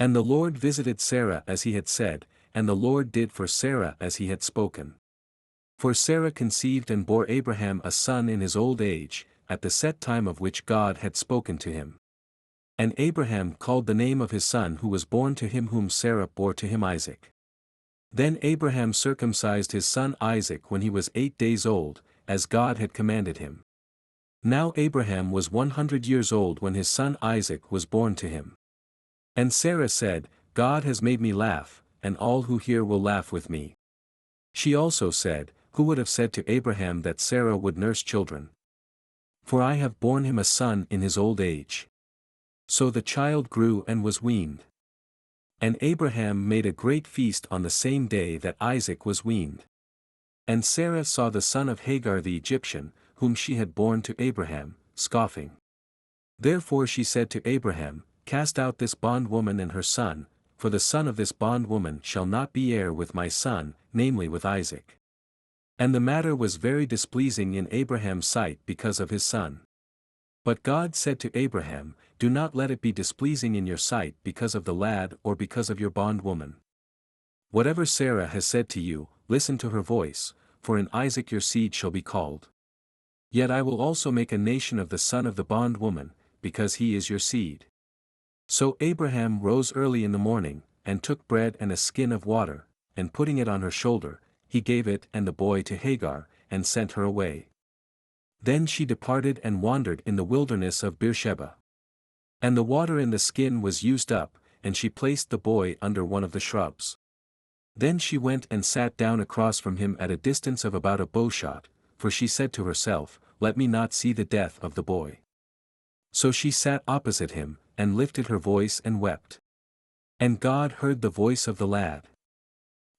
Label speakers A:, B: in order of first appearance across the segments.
A: And the Lord visited Sarah as he had said, and the Lord did for Sarah as he had spoken. For Sarah conceived and bore Abraham a son in his old age, at the set time of which God had spoken to him. And Abraham called the name of his son who was born to him whom Sarah bore to him Isaac. Then Abraham circumcised his son Isaac when he was 8 days old, as God had commanded him. Now Abraham was 100 years old when his son Isaac was born to him. And Sarah said, God has made me laugh, and all who hear will laugh with me. She also said, Who would have said to Abraham that Sarah would nurse children? For I have borne him a son in his old age. So the child grew and was weaned. And Abraham made a great feast on the same day that Isaac was weaned. And Sarah saw the son of Hagar the Egyptian, whom she had borne to Abraham, scoffing. Therefore she said to Abraham, Cast out this bondwoman and her son, for the son of this bondwoman shall not be heir with my son, namely with Isaac. And the matter was very displeasing in Abraham's sight because of his son. But God said to Abraham, Do not let it be displeasing in your sight because of the lad or because of your bondwoman. Whatever Sarah has said to you, listen to her voice, for in Isaac your seed shall be called. Yet I will also make a nation of the son of the bondwoman, because he is your seed. So Abraham rose early in the morning, and took bread and a skin of water, and putting it on her shoulder, he gave it and the boy to Hagar, and sent her away. Then she departed and wandered in the wilderness of Beersheba. And the water in the skin was used up, and she placed the boy under one of the shrubs. Then she went and sat down across from him at a distance of about a bowshot, for she said to herself, Let me not see the death of the boy. So she sat opposite him, and lifted her voice and wept. And God heard the voice of the lad.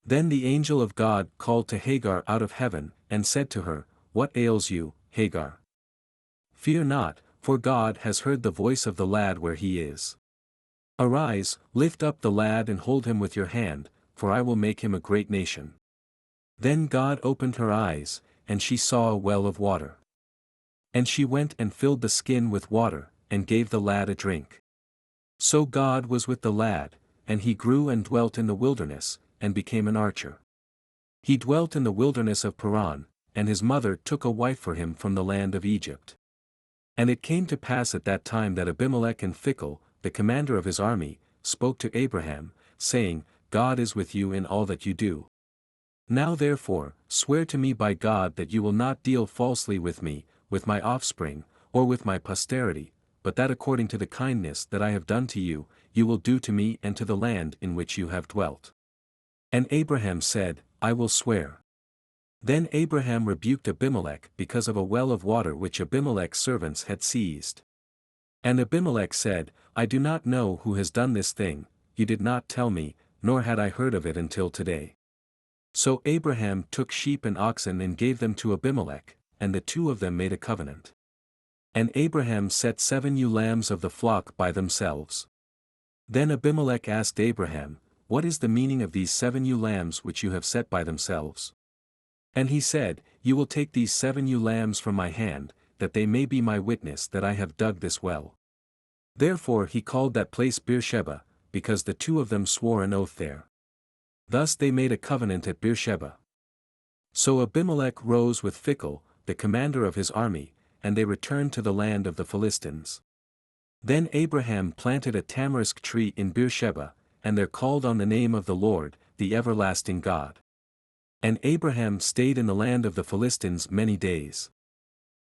A: Then the angel of God called to Hagar out of heaven, and said to her, What ails you, Hagar? Fear not, for God has heard the voice of the lad where he is. Arise, lift up the lad and hold him with your hand, for I will make him a great nation. Then God opened her eyes, and she saw a well of water. And she went and filled the skin with water, and gave the lad a drink. So God was with the lad, and he grew and dwelt in the wilderness, and became an archer. He dwelt in the wilderness of Paran, and his mother took a wife for him from the land of Egypt. And it came to pass at that time that Abimelech and Phicol, the commander of his army, spoke to Abraham, saying, God is with you in all that you do. Now therefore, swear to me by God that you will not deal falsely with me, with my offspring, or with my posterity, but that according to the kindness that I have done to you, you will do to me and to the land in which you have dwelt. And Abraham said, I will swear. Then Abraham rebuked Abimelech because of a well of water which Abimelech's servants had seized. And Abimelech said, I do not know who has done this thing, you did not tell me, nor had I heard of it until today. So Abraham took sheep and oxen and gave them to Abimelech, and the two of them made a covenant. And Abraham set 7 ewe lambs of the flock by themselves. Then Abimelech asked Abraham, What is the meaning of these 7 ewe lambs which you have set by themselves? And he said, You will take these 7 ewe lambs from my hand, that they may be my witness that I have dug this well. Therefore he called that place Beersheba, because the two of them swore an oath there. Thus they made a covenant at Beersheba. So Abimelech rose with Phicol, the commander of his army, and they returned to the land of the Philistines. Then Abraham planted a tamarisk tree in Beersheba, and there called on the name of the Lord, the everlasting God. And Abraham stayed in the land of the Philistines many days.